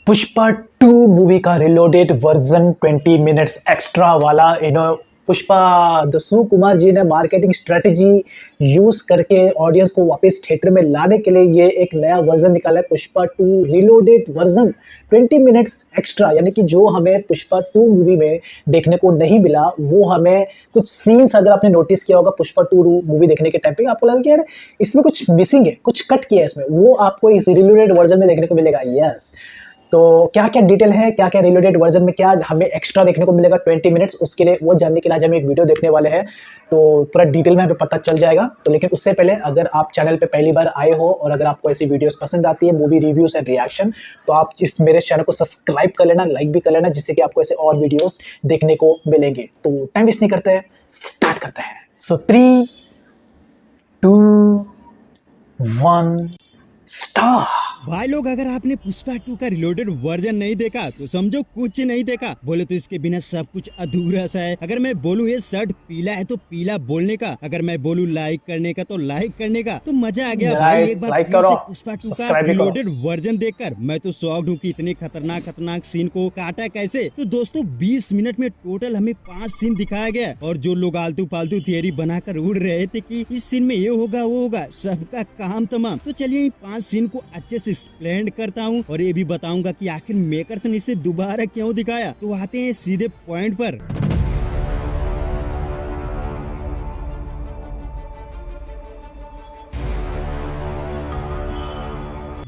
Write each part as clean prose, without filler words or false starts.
Pushpa 2 movie का reloaded version 20 minutes extra वाला Pushpa the सुकुमार जी ने मार्केटिंग स्ट्रेटजी यूज करके ऑडियंस को वापस थिएटर में लाने के लिए ये एक नया वर्जन निकाला है, Pushpa 2 reloaded version 20 minutes extra. यानी कि जो हमें पुष्पा 2 मूवी में देखने को नहीं मिला, वो हमें कुछ सीन्स, अगर आपने नोटिस किया होगा पुष्पा 2 मूवी देखने के टाइम पे, आपको लगा कि यार इसमें कुछ मिसिंग है, कुछ कट किया है इसमें, वो आपको इस रिलोडेड वर्जन में देखने को मिलेगा। यस, तो क्या क्या डिटेल है, क्या क्या रिलोडेड वर्जन में क्या हमें एक्स्ट्रा देखने को मिलेगा 20 मिनट्स, उसके लिए वो जानने के लिए आज हम एक वीडियो देखने वाले हैं, तो पूरा डिटेल में हमें पता चल जाएगा। तो लेकिन उससे पहले अगर आप चैनल पे पहली बार आए हो और अगर आपको ऐसी वीडियोस पसंद आती है, मूवी रिव्यूज एंड रिएक्शन, तो आप इस मेरे चैनल को सब्सक्राइब कर लेना, लाइक भी कर लेना, जिससे कि आपको ऐसे और वीडियोस देखने को मिलेंगे। तो टाइम वेस्ट नहीं करते हैं, स्टार्ट करते हैं। सो 3, 2, 1 स्टार्ट। भाई लोग, अगर आपने पुष्पा 2 का रिलोडेड वर्जन नहीं देखा तो समझो कुछ नहीं देखा। बोले तो इसके बिना सब कुछ अधूरा सा है। अगर मैं बोलूँ ये शर्ट पीला है तो पीला बोलने का, अगर मैं बोलूँ लाइक करने का तो लाइक करने का, तो मजा आ गया भाई। एक बार फिर से पुष्पा 2 का रिलोडेड वर्जन देखकर मैं तो शॉक्ड हूँ कि इतने खतरनाक सीन को काटा कैसे। तो दोस्तों 20 मिनट में टोटल हमें 5 सीन दिखाया गया, और जो लोग आलतू फालतू थियरी बनाकर उड़ रहे थे कि इस सीन में ये होगा वो होगा, सबका काम तमाम। तो चलिए इन 5 सीन को अच्छे से एक्सप्लेन करता हूँ और ये भी बताऊंगा कि आखिर मेकर्स ने इसे दोबारा क्यों दिखाया। तो आते हैं सीधे पॉइंट पर।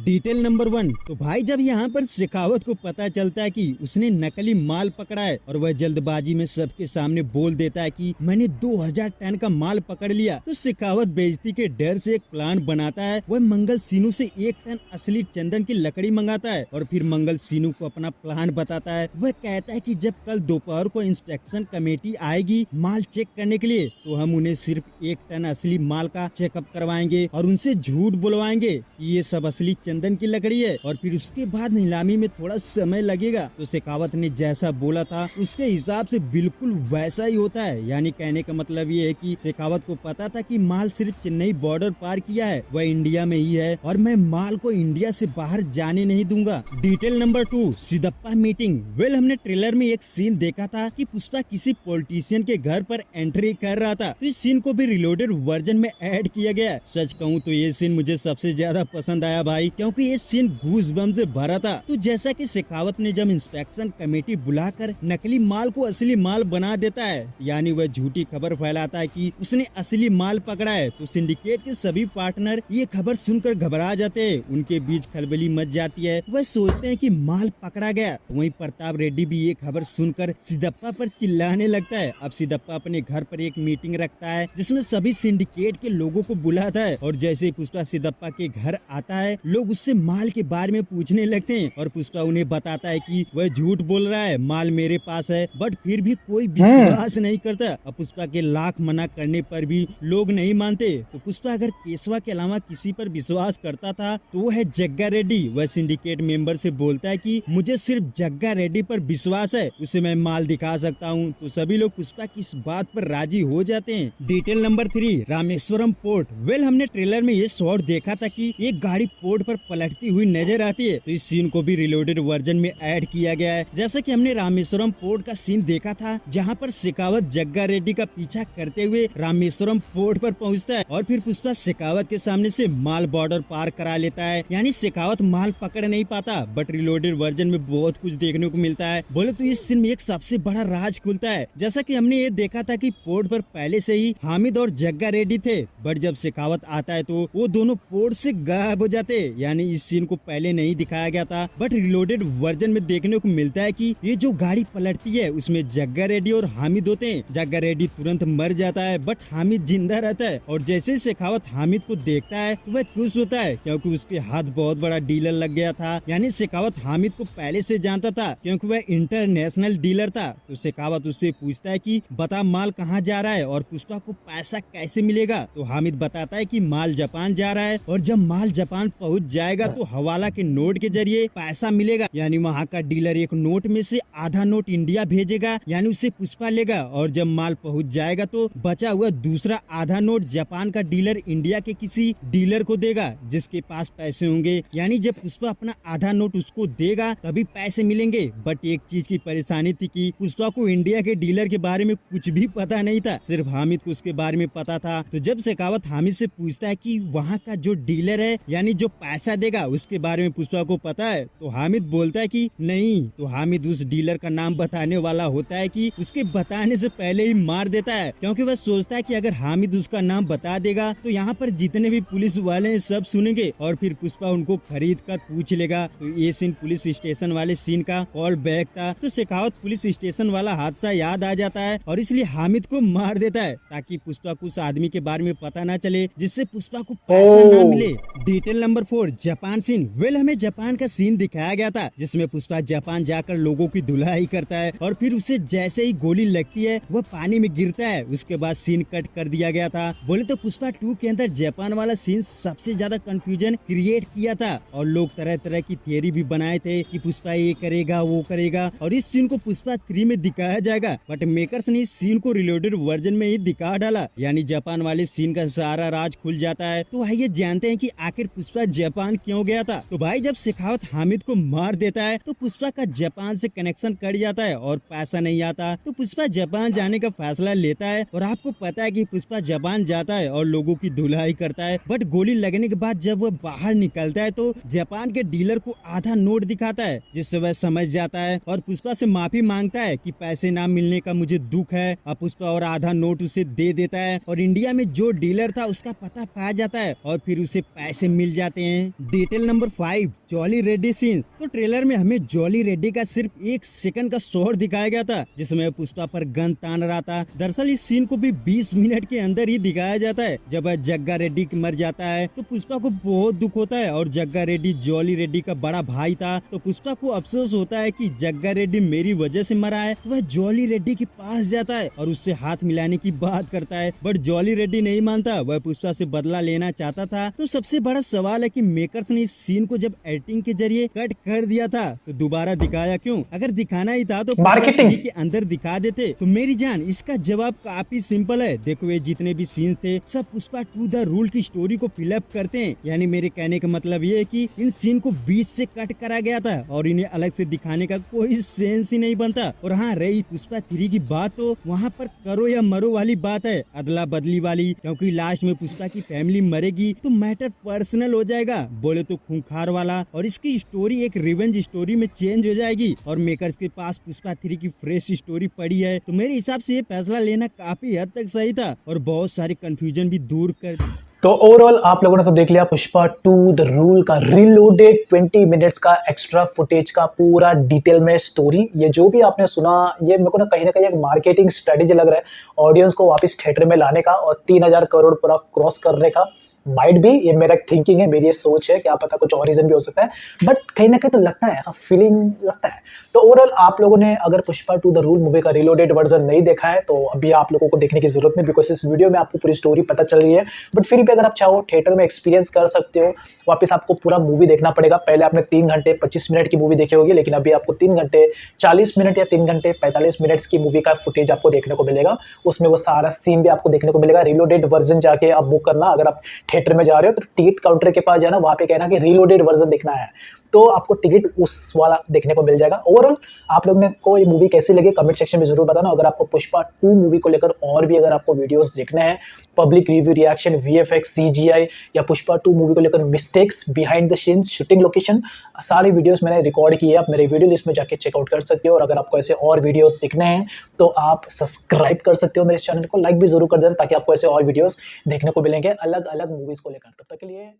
Detail number 1। तो भाई जब यहाँ पर शेखावत को पता चलता है कि उसने नकली माल पकड़ा है और वह जल्दबाजी में सबके सामने बोल देता है कि मैंने 2000 टन का माल पकड़ लिया, तो शेखावत बेइज्जती के डर से एक प्लान बनाता है। वह मंगल सीनू से 1 टन असली चंदन की लकड़ी मंगाता है और फिर मंगल सीनू को अपना प्लान बताता है। वह कहता है कि जब कल दोपहर को इंस्पेक्शन कमेटी आएगी माल चेक करने के लिए, तो हम उन्हें सिर्फ 1 टन असली माल का चेकअप करवाएंगे और उनसे झूठ बुलवाएंगे कि ये सब असली चंदन की लकड़ी है, और फिर उसके बाद नीलामी में थोड़ा समय लगेगा। तो शेखावत ने जैसा बोला था उसके हिसाब से बिल्कुल वैसा ही होता है। यानी कहने का मतलब ये है कि शेखावत को पता था कि माल सिर्फ चेन्नई बॉर्डर पार किया है, वह इंडिया में ही है, और मैं माल को इंडिया से बाहर जाने नहीं दूंगा। Detail number 2, Siddappa meeting. Well, हमने ट्रेलर में एक सीन देखा था कि पुष्पा किसी पॉलिटिशियन के घर पर एंट्री कर रहा था, तो इस सीन को भी रिलोडेड वर्जन में ऐड किया गया। सच कहूँ तो ये सीन मुझे सबसे ज्यादा पसंद आया भाई, क्योंकि ये सीन गूज़बम्स से भरा था। तो जैसा कि शेखावत ने जब इंस्पेक्शन कमेटी बुलाकर नकली माल को असली माल बना देता है, यानी वह झूठी खबर फैलाता है कि उसने असली माल पकड़ा है, तो सिंडिकेट के सभी पार्टनर ये खबर सुनकर घबरा जाते हैं। उनके बीच खलबली मच जाती है, वह सोचते हैं कि माल पकड़ा गया। वहीं प्रताप रेड्डी भी ये खबर सुनकर सिदप्पा पर चिल्लाने लगता है। अब सिदप्पा अपने घर पर एक मीटिंग रखता है जिसमें सभी सिंडिकेट के लोगों को बुलाता है, और जैसे ही पुष्पा सिदप्पा के घर आता है लोग उससे माल के बारे में पूछने लगते हैं, और पुष्पा उन्हें बताता है कि वह झूठ बोल रहा है, माल मेरे पास है, बट फिर भी कोई विश्वास नहीं करता। अब पुष्पा के लाख मना करने पर भी लोग नहीं मानते। तो पुष्पा अगर केशवा के अलावा किसी पर विश्वास करता था तो वो है जग्गा रेड्डी। वह सिंडिकेट मेंबर से बोलता है कि मुझे सिर्फ जग्गा रेड्डी पर विश्वास है, उसे मैं माल दिखा सकता हूँ। तो सभी लोग पुष्पा की इस बात पर राजी हो जाते हैं। Detail number 3, Rameswaram port. Well, हमने ट्रेलर में ये शॉट देखा था कि एक गाड़ी पोर्ट पर पलटती हुई नजर आती है, तो इस सीन को भी रिलोडेड वर्जन में ऐड किया गया है। जैसा कि हमने रामेश्वरम पोर्ट का सीन देखा था जहां पर शेखावत जग्गा रेड्डी का पीछा करते हुए रामेश्वरम पोर्ट पर पहुंचता है, और फिर पुष्पा शेखावत के सामने से माल बॉर्डर पार करा लेता है। यानी शेखावत माल पकड़ नहीं पाता, बट रिलोडेड वर्जन में बहुत कुछ देखने को मिलता है। बोले तो इस सीन में एक सबसे बड़ा राज खुलता है। जैसा कि हमने ये देखा था कि पोर्ट पर पहले से ही हामिद और जग्गा रेड्डी थे, बट जब शेखावत आता है तो वो दोनों पोर्ट से गायब हो जाते। यानी इस सीन को पहले नहीं दिखाया गया था, बट रिलोडेड वर्जन में देखने को मिलता है कि ये जो गाड़ी पलटती है उसमें जग्गा रेड्डी और हामिद होते हैं। जग्गा रेड्डी तुरंत मर जाता है, बट हामिद जिंदा रहता है, और जैसे ही शेखावत हामिद को देखता है तो वह खुश होता है क्योंकि उसके हाथ बहुत बड़ा डीलर लग गया था। यानी शेखावत हामिद को पहले से जानता था क्योंकि वह इंटरनेशनल डीलर था। तो शेखावत उससे पूछता है कि बता माल कहाँ जा रहा है और पुष्पा को पैसा कैसे मिलेगा। तो हामिद बताता है कि माल जापान जा रहा है, और जब माल जापान पहुँच जाएगा तो हवाला के नोट के जरिए पैसा मिलेगा, यानी वहाँ का डीलर एक नोट में से आधा नोट इंडिया भेजेगा, यानी उसे पुष्पा लेगा, और जब माल पहुँच जाएगा तो बचा हुआ दूसरा आधा नोट जापान का डीलर इंडिया के किसी डीलर को देगा जिसके पास पैसे होंगे, यानी जब पुष्पा अपना आधा नोट उसको देगा तभी पैसे मिलेंगे। बट एक चीज की परेशानी थी कि पुष्पा को इंडिया के डीलर के बारे में कुछ भी पता नहीं था, सिर्फ हामिद को उसके बारे में पता था। तो जब शेखावत हामिद से पूछता है कि वहाँ का जो डीलर है यानी जो पैसा देगा उसके बारे में पुष्पा को पता है, तो हामिद बोलता है कि नहीं। तो हामिद उस डीलर का नाम बताने वाला होता है कि उसके बताने से पहले ही मार देता है, क्योंकि वह सोचता है कि अगर हामिद उसका नाम बता देगा तो यहाँ पर जितने भी पुलिस वाले हैं सब सुनेंगे और फिर पुष्पा उनको खरीद कर पूछ लेगा। तो ये सीन पुलिस स्टेशन वाले सीन का कॉल बैक था। तो शेखावत पुलिस स्टेशन वाला हादसा याद आ जाता है और इसलिए हामिद को मार देता है ताकि पुष्पा को उस आदमी के बारे में पता ना चले, जिससे पुष्पा को पैसा ना मिले। Detail number 4, Japan scene. हमें जापान का सीन दिखाया गया था जिसमें पुष्पा जापान जाकर लोगों की धुलाई करता है और फिर उसे जैसे ही गोली लगती है वह पानी में गिरता है। उसके बाद सीन कट कर दिया गया था। बोले तो पुष्पा 2 के अंदर जापान वाला सीन सबसे ज्यादा कंफ्यूजन क्रिएट किया था और लोग तरह तरह की थियरी भी बनाए थे कि पुष्पा ये करेगा वो करेगा और इस सीन को पुष्पा 3 में दिखाया जाएगा। बट मेकर्स ने इस सीन को रिलोडेड वर्जन में ही दिखा डाला, यानी जापान वाले सीन का सारा राज खुल जाता है। तो आइए जानते हैं कि आखिर पुष्पा जापान क्यों गया था। तो भाई जब शेखावत हामिद को मार देता है तो पुष्पा का जापान से कनेक्शन कट जाता है और पैसा नहीं आता। तो पुष्पा जापान जाने का फैसला लेता है और आपको पता है कि पुष्पा जापान जाता है और लोगों की धुलाई करता है। बट गोली लगने के बाद जब वह बाहर निकलता है तो जापान के डीलर को आधा नोट दिखाता है, जिससे वह समझ जाता है और पुष्पा से माफी मांगता है कि पैसे ना मिलने का मुझे दुख है। अब पुष्पा और आधा नोट उसे दे देता है और इंडिया में जो डीलर था उसका पता पा जाता है और फिर उसे पैसे मिल जाते हैं। Detail number 5, Jolly Reddy scene. तो ट्रेलर में हमें जॉली रेड्डी का सिर्फ 1 सेकंड का शॉट दिखाया गया था जिसमें पुष्पा पर गन तान रहा था। दरअसल इस सीन को भी 20 मिनट के अंदर ही दिखाया जाता है। जब जग्गा रेड्डी मर जाता है तो पुष्पा को बहुत दुख होता है और जग्गा रेड्डी जॉली रेड्डी का बड़ा भाई था, तो पुष्पा को अफसोस होता है कि जग्गा रेड्डी मेरी वजह से मरा है। तो वह जॉली रेड्डी के पास जाता है और उससे हाथ मिलाने की बात करता है, बट जॉली रेड्डी नहीं मानता, वह पुष्पा से बदला लेना चाहता था। तो सबसे बड़ा सवाल है कि मेकर्स ने इस सीन को जब एडिटिंग के जरिए कट कर दिया था तो दोबारा दिखाया क्यों? अगर दिखाना ही था तो मार्केटिंग के अंदर दिखा देते। तो मेरी जान इसका जवाब काफी सिंपल है। देखो ये जितने भी सीन थे सब पुष्पा 2 द रूल की स्टोरी को फिलअप करते हैं, यानी मेरे कहने का मतलब ये है कि इन सीन को बीच से कट करा गया था और इन्हें अलग से दिखाने का कोई सेंस ही नहीं बनता। और हाँ रही पुष्पा 3 की बात तो वहाँ पर करो या मरो वाली बात है, अदला बदली वाली, क्योंकि लास्ट में पुष्पा की फैमिली मरेगी तो मैटर पर्सनल हो जाएगा, बोले तो खूंखार वाला, और इसकी स्टोरी एक रिवेंज स्टोरी में चेंज हो जाएगी। और मेकर्स के पास पुष्पा 3 की फ्रेश स्टोरी पड़ी है, तो मेरे हिसाब से ये फैसला लेना काफी हद तक सही था और बहुत सारे कंफ्यूजन भी दूर कर। तो ओवरऑल आप लोगों ने तो देख लिया पुष्पा 2 द रूल का रीलोडेड 20 मिनट्स का एक्स्ट्रा फुटेज का पूरा डिटेल में स्टोरी। ये जो भी आपने सुना ये मेरे को ना कहीं एक मार्केटिंग स्ट्रेटेजी लग रहा है ऑडियंस को वापस थिएटर में लाने का और 3000 करोड़ पूरा क्रॉस करने का। माइट भी, ये मेरा थिंकिंग है, मेरी ये सोच है, क्या पता कुछ और रीजन भी हो सकता है, बट कहीं ना कहीं तो लगता है, ऐसा फीलिंग लगता है। तो ओवरऑल आप लोगों ने अगर पुष्पा 2 द रूल मूवी का रीलोडेड वर्जन नहीं देखा है तो अभी आप लोगों को देखने की जरूरत नहीं, बिकॉज इस वीडियो में आपको पूरी स्टोरी पता चल रही है। बट फिर भी अगर आप चाहो थिएटर में एक्सपीरियंस कर सकते हो, वापस आपको पूरा मूवी देखना पड़ेगा। पहले आपने 3 घंटे 25 मिनट की मूवी देखी होगी, लेकिन अभी आपको 3 घंटे 40 मिनट या 3 घंटे 45 मिनट की मूवी का फुटेज आपको देखने को मिलेगा। उसमें वो सारा सीन भी आपको देखने को मिलेगा। रीलोडेड वर्जन जाके आप बुक करना, अगर आप थिएटर में जा रहे हो तो टिकट काउंटर के पास जाना, वहां पे कहना कि रीलोडेड वर्जन देखना है, तो आपको टिकट उस वाला देखने को मिल जाएगा। ओवरऑल आप लोग ने को ये मूवी कैसी लगी कमेंट सेक्शन में जरूर बताना। अगर आपको पुष्पा 2 मूवी को लेकर और भी अगर आपको वीडियोस देखने हैं, public review, reaction, VFX, CGI या पुष्पा 2 मूवी को लेकर mistakes, behind the scenes, shooting location, सारे वीडियोस मैंने रिकॉर्ड किए, आप मेरे वीडियो लिस्ट में जाके चेकआउट कर सकते हो। और अगर आपको ऐसे और वीडियोस देखने हैं तो आप सब्सक्राइब कर सकते हो मेरे चैनल को, लाइक भी जरूर कर देना ताकि आपको ऐसे और वीडियोस देखने को मिलेंगे अलग अलग मूवीज को लेकर। तब तक के लिए